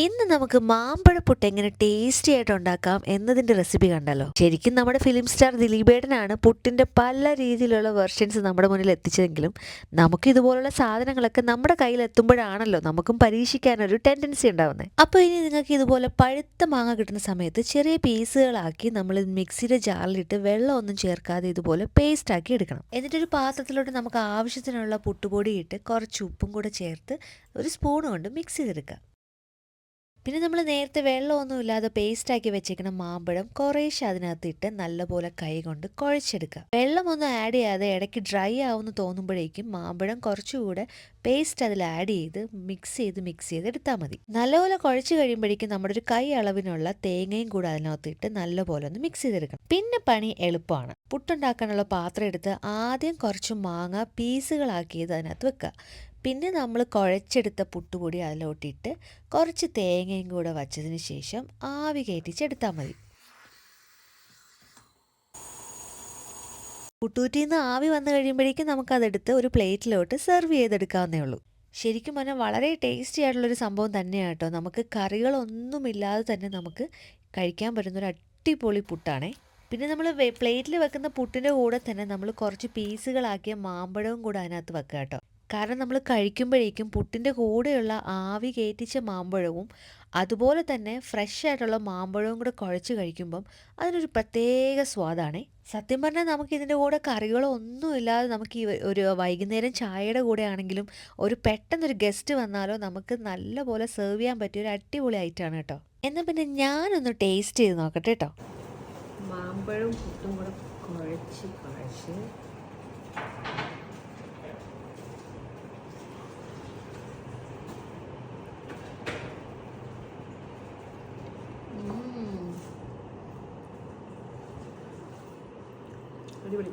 ഇന്ന് നമുക്ക് മാമ്പഴപ്പുട്ട് എങ്ങനെ ടേസ്റ്റി ആയിട്ട് ഉണ്ടാക്കാം എന്നതിൻ്റെ റെസിപ്പി കണ്ടല്ലോ. ശരിക്കും നമ്മുടെ ഫിലിം സ്റ്റാർ ദിലീപേട്ടനാണ് പുട്ടിൻ്റെ പല രീതിയിലുള്ള വെർഷൻസ് നമ്മുടെ മുന്നിൽ എത്തിച്ചതെങ്കിലും നമുക്ക് ഇതുപോലുള്ള സാധനങ്ങളൊക്കെ നമ്മുടെ കയ്യിൽ എത്തുമ്പോഴാണല്ലോ നമുക്കും പരീക്ഷിക്കാനൊരു ടെൻഡൻസി ഉണ്ടാവുന്നത്. അപ്പോൾ ഇനി നിങ്ങൾക്ക് ഇതുപോലെ പഴുത്ത മാങ്ങ കിട്ടുന്ന സമയത്ത് ചെറിയ പീസുകളാക്കി നമ്മൾ മിക്സിയുടെ ജാറിലിട്ട് വെള്ളമൊന്നും ചേർക്കാതെ ഇതുപോലെ പേസ്റ്റ് ആക്കി എടുക്കണം. എന്നിട്ടൊരു പാത്രത്തിലോട്ട് നമുക്ക് ആവശ്യത്തിനുള്ള പുട്ടുപൊടി ഇട്ട് കുറച്ച് ഉപ്പും കൂടെ ചേർത്ത് ഒരു സ്പൂൺ കൊണ്ട് മിക്സ് ചെയ്തെടുക്കുക. പിന്നെ നമ്മൾ നേരത്തെ വെള്ളമൊന്നും ഇല്ലാതെ പേസ്റ്റാക്കി വെച്ചേക്കുന്ന മാമ്പഴം കുറേശ്ശെ അതിനകത്ത് ഇട്ട് നല്ലപോലെ കൈ കൊണ്ട് കുഴച്ചെടുക്കുക. വെള്ളമൊന്നും ആഡ് ചെയ്യാതെ ഇടയ്ക്ക് ഡ്രൈ ആവുമെന്ന് തോന്നുമ്പോഴേക്കും മാമ്പഴം കുറച്ചുകൂടെ പേസ്റ്റ് അതിൽ ആഡ് ചെയ്ത് മിക്സ് ചെയ്ത് എടുത്താൽ മതി. നല്ലപോലെ കുഴച്ച് കഴിയുമ്പോഴേക്കും നമ്മുടെ ഒരു കൈ അളവിനുള്ള തേങ്ങയും കൂടെ അതിനകത്ത് ഇട്ട് നല്ലപോലെ ഒന്ന് മിക്സ് ചെയ്തെടുക്കണം. പിന്നെ പണി എളുപ്പമാണ്. പുട്ടുണ്ടാക്കാനുള്ള പാത്രം എടുത്ത് ആദ്യം കുറച്ച് മാങ്ങ പീസുകളാക്കിയത് അതിനകത്ത് വെക്കുക. പിന്നെ നമ്മൾ കുഴച്ചെടുത്ത പുട്ടുപൊടി അതിലോട്ടിട്ട് കുറച്ച് തേങ്ങയും കൂടെ വച്ചതിന് ശേഷം ആവി കയറ്റിച്ചെടുത്താൽ മതി. പുട്ടുകുറ്റിയിൽ നിന്ന് ആവി വന്നു കഴിയുമ്പോഴേക്കും നമുക്കതെടുത്ത് ഒരു പ്ലേറ്റിലോട്ട് സെർവ് ചെയ്തെടുക്കാവുന്നേ ഉള്ളൂ. ശരിക്കും പറഞ്ഞാൽ വളരെ ടേസ്റ്റി ആയിട്ടുള്ളൊരു സംഭവം തന്നെയാണ് കേട്ടോ. നമുക്ക് കറികളൊന്നുമില്ലാതെ തന്നെ നമുക്ക് കഴിക്കാൻ പറ്റുന്നൊരു അടിപൊളി പുട്ടാണേ. പിന്നെ നമ്മൾ പ്ലേറ്റിൽ വെക്കുന്ന പുട്ടിൻ്റെ കൂടെ തന്നെ നമ്മൾ കുറച്ച് പീസുകളാക്കിയ മാമ്പഴവും കൂടെ അതിനകത്ത് വെക്കുക കേട്ടോ. കാരണം നമ്മൾ കഴിക്കുമ്പോഴേക്കും പുട്ടിൻ്റെ കൂടെയുള്ള ആവി കയറ്റിച്ച മാമ്പഴവും അതുപോലെ തന്നെ ഫ്രഷ് ആയിട്ടുള്ള മാമ്പഴവും കൂടെ കുഴച്ച് കഴിക്കുമ്പം അതിനൊരു പ്രത്യേക സ്വാദാണേ. സത്യം പറഞ്ഞാൽ നമുക്ക് ഇതിൻ്റെ കൂടെ കറികളോ ഒന്നുമില്ലാതെ നമുക്ക് ഈ ഒരു വൈകുന്നേരം ചായയുടെ കൂടെ ആണെങ്കിലും ഒരു പെട്ടെന്നൊരു ഗസ്റ്റ് വന്നാലോ നമുക്ക് നല്ലപോലെ സെർവ് ചെയ്യാൻ പറ്റിയ ഒരു അടിപൊളി ഐറ്റമാണ് കേട്ടോ. എന്നാൽ പിന്നെ ഞാനൊന്ന് ടേസ്റ്റ് ചെയ്ത് നോക്കട്ടെ കേട്ടോ. മാമ്പഴവും പുട്ടും കൂടെ കുഴച്ച് അടിപൊളി.